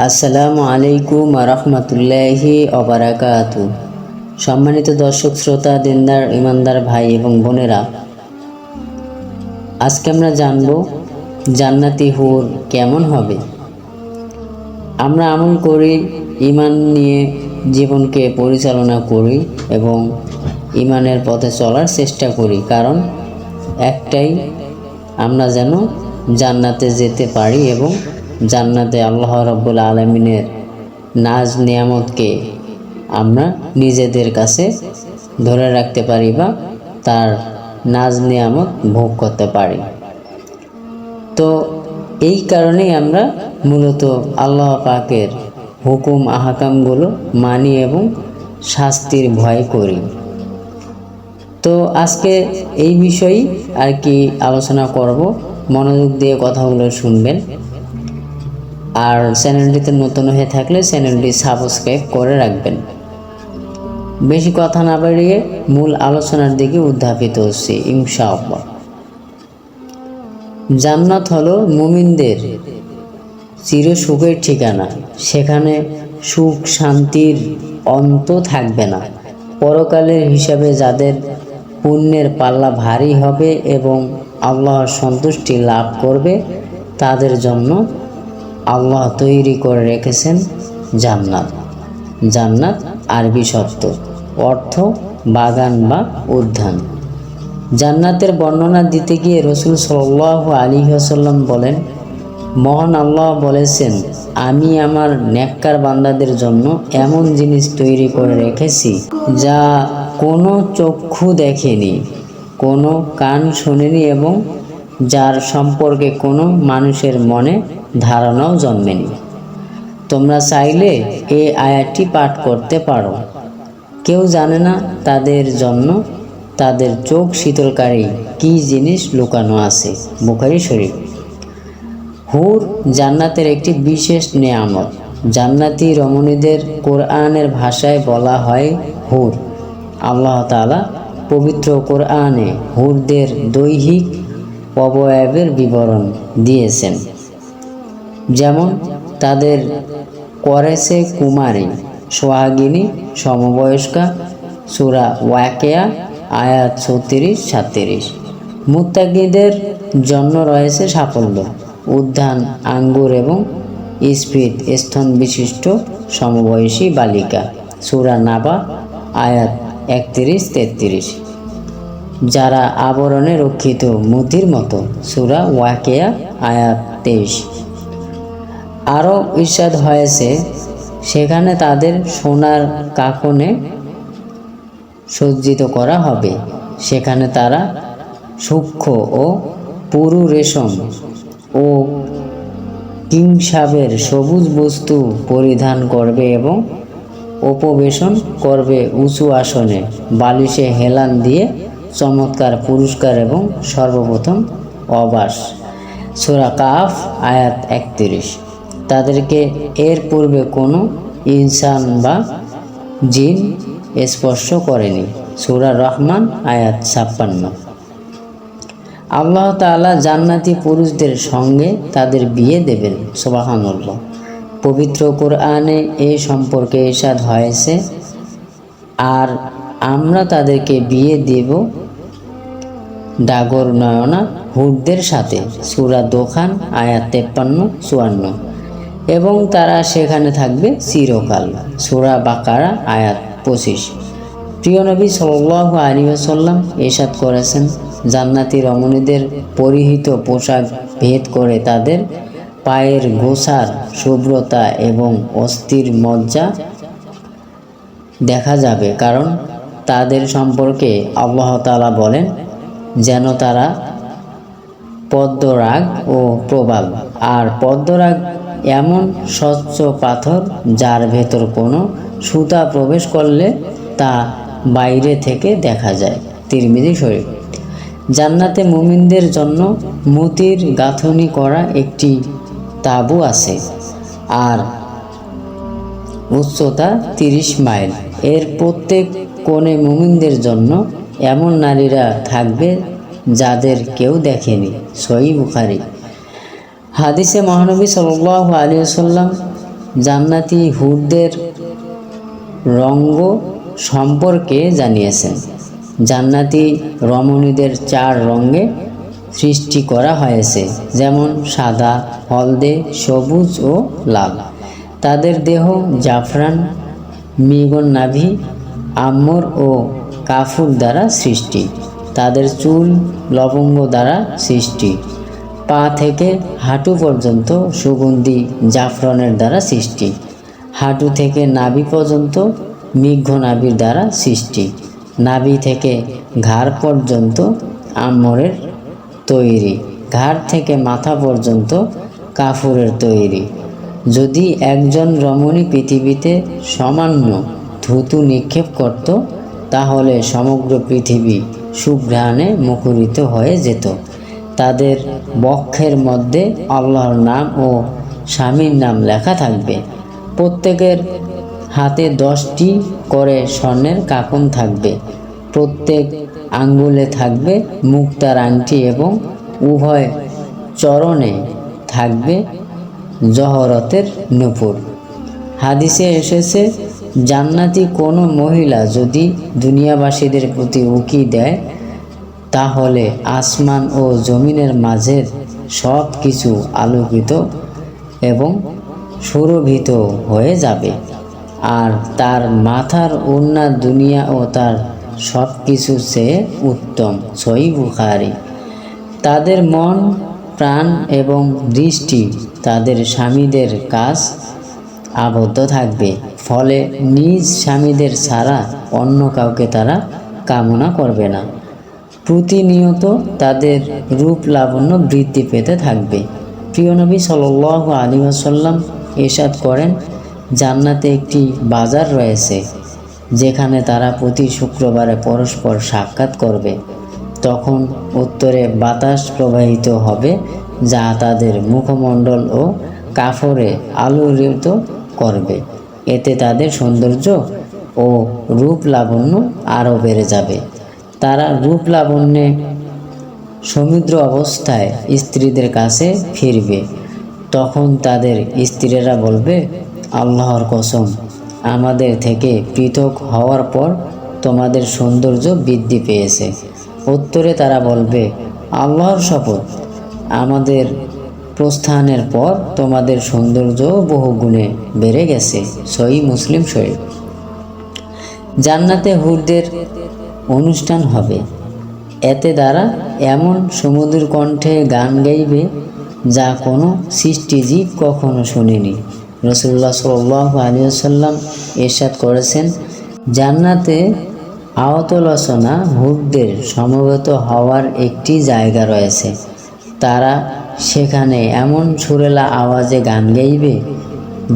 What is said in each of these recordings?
আসসালামু আলাইকুম রহমতুল্লাহি ওবারাকাতু। সম্মানিত দর্শক শ্রোতা, দিনদার ইমানদার ভাই এবং বোনেরা, আজকে আমরা জানব জান্নাতি হুর কেমন হবে। আমরা আমল করি, ইমান নিয়ে জীবনকে পরিচালনা করি এবং ইমানের পথে চলার চেষ্টা করি, কারণ একটাই, আমরা যেন জান্নাতে যেতে পারি এবং জান্নাতে আল্লাহ রাব্বুল আলামিনের নাজ নিয়ামতকে আমরা নিজেদের কাছে ধরে রাখতে পারি বা তার নাজ নিয়ামত ভোগ করতে পারি। তো এই কারণেই আমরা মূলত আল্লাহ পাকের হুকুম আহকামগুলো মানি এবং শাস্তির ভয় করি। তো আজকে এই বিষয়েই আর কি আলোচনা করব, মনোযোগ দিয়ে কথাগুলো শুনবেন। আর চ্যানেলটিতে নতুন হয়ে থাকলে চ্যানেলটি সাবস্ক্রাইব করে রাখবেন। বেশি কথা না বাড়িয়ে মূল আলোচনার দিকে উদ্ধাপিত হচ্ছে ইনশাআল্লাহ। জান্নাত হলো মুমিনদের চির সুখের ঠিকানা। সেখানে সুখ শান্তির অন্ত থাকবে না। পরকালের হিসাবে যাদের পুণ্যের পাল্লা ভারী হবে এবং আল্লাহর সন্তুষ্টি লাভ করবে, তাদের জন্য আল্লাহ তৈরি করে রেখেছেন জান্নাত। জান্নাত আরবি শব্দ, অর্থ বাগান বা উদ্যান। জান্নাতের বর্ণনা দিতে গিয়ে রাসূল সাল্লাল্লাহু আলাইহি ওয়াসাল্লাম বলেন, মহান আল্লাহ বলেছেন, আমি আমার নেককার বান্দাদের জন্য এমন জিনিস তৈরি করে রেখেছি যা কোনো চক্ষু দেখেনি, কোনো কান শোনেনি এবং যার সম্পর্কে কোনো মানুষের মনে ধারণাও জন্মেনি। তোমরা চাইলে এই আয়াতটি পাঠ করতে পারো। কেউ জানে না তাদের জন্য তাদের চোখ শীতলকারী কী জিনিস লুকানো আছে। বুখারী শরীফ। হুর জান্নাতের একটি বিশেষ নেয়ামত। জান্নাতি রমণীদের কোরআনের ভাষায় বলা হয় হুর। আল্লাহ তাআলা পবিত্র কোরআনে হুরদের দৈহিক অবয়বের বিবরণ দিয়েছেন, যেমন তাদের করেছে কুমারী, সোহাগিনী, সমবয়স্কা। সূরা ওয়াকিয়া আয়াত 36-37। মুত্তাকিদের জন্য রয়েছে সাফল্য, উদ্যান, আঙ্গুর এবং স্ফীত স্তন বিশিষ্ট সমবয়সী বালিকা। সূরা নাবা আয়াত 31-33। যারা আবরণে রক্ষিত মতির মতো। সূরা ওয়াকিয়া আয়াত 23। আরও ইরশাদ হয়েছে, সেখানে তাদের সোনার কাফনে সজ্জিত করা হবে। সেখানে তারা সূক্ষ্ম ও পুরু রেশম ও কিংসাবের সবুজ বস্তু পরিধান করবে এবং উপবেশন করবে উঁচু আসনে, বালিশে হেলান দিয়ে চমৎকার পুরস্কার এবং সর্বপ্রথম অবাস। সূরা কাফ আয়াত 31। তাদেরকে এর পূর্বে কোনো ইনসান বা জিন স্পর্শ করেনি। সূরা রহমান আয়াত 56। আল্লাহ তাআলা জান্নাতি পুরুষদের সঙ্গে তাদের বিয়ে দেবেন। সুবহানাল্লাহ। পবিত্র কোরআনে এ সম্পর্কে ইরশাদ হয়েছে, আর আমরা তাদেরকে বিয়ে দেব ডাগর নয়না হুরদের সাথে। সূরা দোখান আয়াত 53-54। এবং তারা সেখানে থাকবে চিরকাল। সূরা বাকারা আয়াত 25। প্রিয় নবী সাল্লাল্লাহু আলাইহি ওয়াসাল্লাম ইরশাদ করেছেন, জান্নাতি রমণীদের পরিহিত পোশাক ভেদ করে তাদের পায়ের গোছার শুভ্রতা এবং অস্থির মজ্জা দেখা যাবে, কারণ তাদের সম্পর্কে আল্লাহ তাআলা বলেন, যেন তারা পদ্মরাগ ও প্রবাল। আর পদ্মরাগ এমন স্বচ্ছ পাথর যার ভেতর কোনো সুতা প্রবেশ করলে তা বাইরে থেকে দেখা যায়। তিরমিজি শরীফ। জান্নাতে মুমিনদের জন্য মতির গাঁথনি করা একটি তাঁবু আছে, আর উচ্চতা 30 মাইল। এর প্রত্যেক কোণে মুমিনদের জন্য এমন নারীরা থাকবে যাদের কেউ দেখেনি। সহিহ বুখারী। হাদিসে মহানবী সাল্লাল্লাহু আলাইহি ওয়াসাল্লাম জান্নাতি হুরদের রঙ্গ সম্পর্কে জানিয়েছেন। জান্নাতি রমণীদের 4 রঙে সৃষ্টি করা হয়েছে, যেমন সাদা, হলদে, সবুজ ও লাল। তাদের দেহ জাফরান, মৃগন নাভি, আম্বর ও কাফুর দ্বারা সৃষ্টি। তাদের চুল লবঙ্গ দ্বারা সৃষ্টি। পা থেকে হাঁটু পর্যন্ত সুগন্ধি জাফরানের দ্বারা সৃষ্টি। হাঁটু থেকে নাভি পর্যন্ত মৃগ নাভির দ্বারা সৃষ্টি। নাভি থেকে ঘাড় পর্যন্ত আম্বরের তৈরি। ঘাড় থেকে মাথা পর্যন্ত কাফুরের তৈরি। যদি একজন রমণী পৃথিবীতে সামান্য ধুতু নিক্ষেপ করত, তাহলে সমগ্র পৃথিবী সুঘ্রাণে মুখরিত হয়ে যেত। তাদের বক্ষের মধ্যে আল্লাহর নাম ও স্বামীর নাম লেখা থাকবে। প্রত্যেকের হাতে 10টি করে স্বর্ণের কাকন থাকবে। প্রত্যেক আঙ্গুলে থাকবে মুক্তার আংটি এবং উভয় চরণে থাকবে জহরতের নূপুর। হাদিসে এসেছে, জান্নাতি কোনো মহিলা যদি দুনিয়াবাসীদের প্রতি উকি দেয়, তাহলে আসমান ও জমিনের মাঝের সব কিছু আলোকিত এবং সুরভিত হয়ে যাবে, আর তার মাথার ওড়না দুনিয়া ও তার সব কিছু চেয়ে উত্তম। সহিহ বুখারী। তাদের মন, প্রাণ এবং দৃষ্টি তাদের স্বামীদের কাজ আবদ্ধ থাকবে, ফলে নিজ স্বামীদের ছাড়া অন্য কাউকে তারা কামনা করবে না। প্রতিনিয়ত তাদের রূপ লাবণ্য বৃদ্ধি পেতে থাকবে। প্রিয় নবী সাল্লাল্লাহু আলাইহি ওয়াসাল্লাম ইরশাদ করেন, জান্নাতে একটি বাজার রয়েছে, যেখানে তারা প্রতি শুক্রবারে পরস্পর সাক্ষাৎ করবে। তখন উত্তরে বাতাস প্রবাহিত হবে, যা তাদের মুখমণ্ডল ও কাফরে আলোড়িত করবে। এতে তাদের সৌন্দর্য ও রূপ লাবণ্য আরও বেড়ে যাবে। তারা রূপ লাবণ্যে সমৃদ্ধ অবস্থায় স্ত্রীদের কাছে ফিরবে। তখন তাদের স্ত্রীরা বলবে, আল্লাহর কসম, আমাদের থেকে পৃথক হওয়ার পর তোমাদের সৌন্দর্য বৃদ্ধি পেয়েছে। উত্তরে তারা বলবে, আল্লাহর শপথ, আমাদের প্রস্থানের পর তোমাদের সৌন্দর্য বহুগুণে বেড়ে গেছে। সহিহ মুসলিম শরীফ। জান্নাতে হুরদের অনুষ্ঠান হবে। এতে দ্বারা এমন সমুদ্র কণ্ঠে গান গাইবে, যা কোনো সৃষ্টিজীব কখনো শোনেনি। রাসূলুল্লাহ সাল্লাল্লাহু আলাইহি ওয়াসাল্লাম ইরশাদ করেছেন, জান্নাতে আওয়াতলোচনা হুরদের সমবেত হওয়ার একটি জায়গা রয়েছে। তারা সেখানে এমন সুরেলা আওয়াজে গান গাইবে,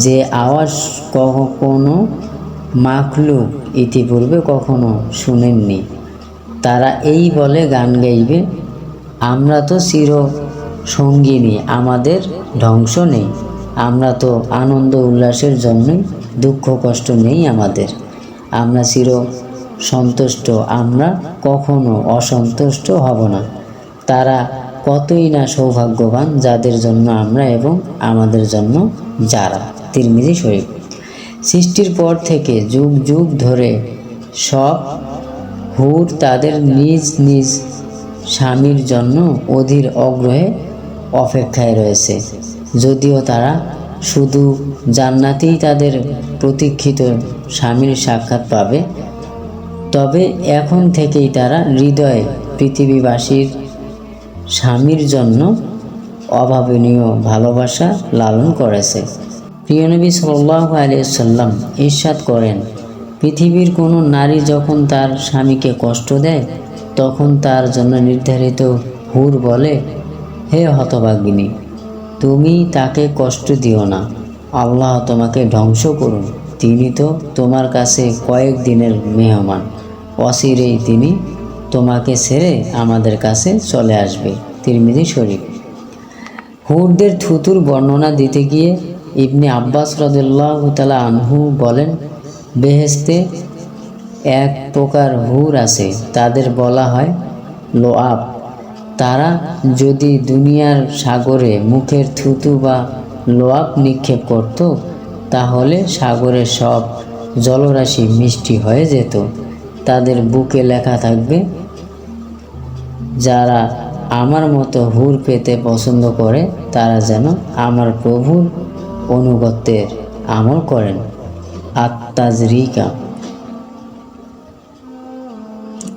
যে আওয়াজ কোনো মাখলুক ইতিপূর্বে কখনো শুনেননি। তারা এই বলে গান গাইবে, আমরা তো চির সঙ্গিনী, আমাদের ধ্বংস নেই। আমরা তো আনন্দ উল্লাসের জন্যই, দুঃখ কষ্ট নেই আমাদের। আমরা চির সন্তুষ্ট, আমরা কখনো অসন্তুষ্ট হব না। তারা কতই না সৌভাগ্যবান, যাদের জন্য আমরা এবং আমাদের জন্য যারা। তিরমিজি শরীফ। সৃষ্টির পর থেকে যুগ যুগ ধরে সব হুর তাদের নিজ নিজ স্বামীর জন্য অধীর আগ্রহে অপেক্ষায় রয়েছে। যদিও তারা শুধু জান্নাতেই তাদের প্রতীক্ষিত স্বামীর সাক্ষাৎ পাবে, তবে এখন থেকেই তারা হৃদয়ে পৃথিবীবাসীর স্বামীর জন্য অভাবনীয় ভালোবাসা লালন করেছে। প্রিয় নবী সাল্লাল্লাহু আলাইহি ওয়াসাল্লাম ইরশাদ করেন, পৃথিবীর কোনো নারী যখন তার স্বামীকে কষ্ট দেয়, তখন তার জন্য নির্ধারিত হুর বলে, হে হতভাগিনী, তুমি তাকে কষ্ট দিও না, আল্লাহ তোমাকে ধ্বংস করুন। তিনি তো তোমার কাছে কয়েক দিনের মেহমান, অচিরেই তিনি তোমাকে ছেড়ে আমাদের কাছে চলে আসবে। তিরমিজি শরীফ। হুরদের থুতুর বর্ণনা দিতে গিয়ে ইবনে আব্বাস রাদিয়াল্লাহু তাআলা আনহু বলেন, বেহেশতে এক প্রকার হুর আছে, তাদের বলা হয় লোআব। তারা যদি দুনিয়ার সাগরে মুখের থুতু বা লোআব নিক্ষেপ করত, তাহলে সাগরের সব জলরাশি মিষ্টি হয়ে যেত। তাদের বুকে লেখা থাকবে, যারা আমার মতো হুর পেতে পছন্দ করে তারা যেন আমার প্রভুর অনুগত্যের আমল করেন। আত-তাজরিকা।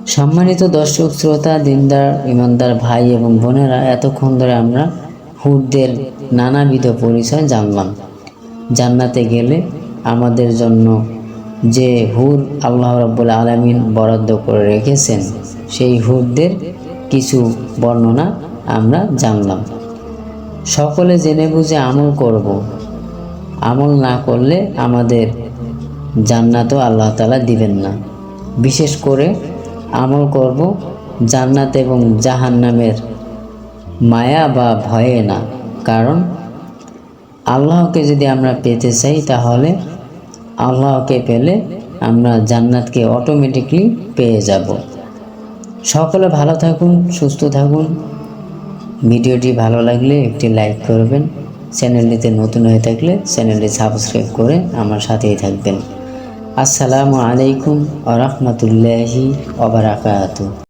সম্মানিত দর্শক শ্রোতা, দিনদার ইমানদার ভাই এবং বোনেরা, এতক্ষণ ধরে আমরা হুরদের নানাবিধ পরিচয় জানলাম। জান্নাতে গেলে আমাদের জন্য যে হুর আল্লাহ রাব্বুল আলামিন বরাদ্দ করে রেখেছেন, সেই হুরদের কিছু বর্ণনা আমরা জানলাম। সকলে জেনে বুঝে আমল করব। আমল না করলে আমাদের জান্নাতও আল্লাহ তাআলা দিবেন না। বিশেষ করে আমল করব জান্নাত এবং জাহান্নামের মায়া বা ভয়ে না। কারণ আল্লাহকে যদি আমরা পেতে চাই, তাহলে আল্লাহকে পেলে আমরা জান্নাতকে অটোমেটিকলি পেয়ে যাব। সকলে ভালো থাকুন, সুস্থ থাকুন। ভিডিওটি ভালো লাগলে একটি লাইক করবেন। চ্যানেলটিতে নতুন হয়ে থাকলে চ্যানেলটি সাবস্ক্রাইব করে আমার সাথেই থাকবেন। আসসালামু আলাইকুম ওয়া রাহমাতুল্লাহি ওয়া বারাকাতুহু।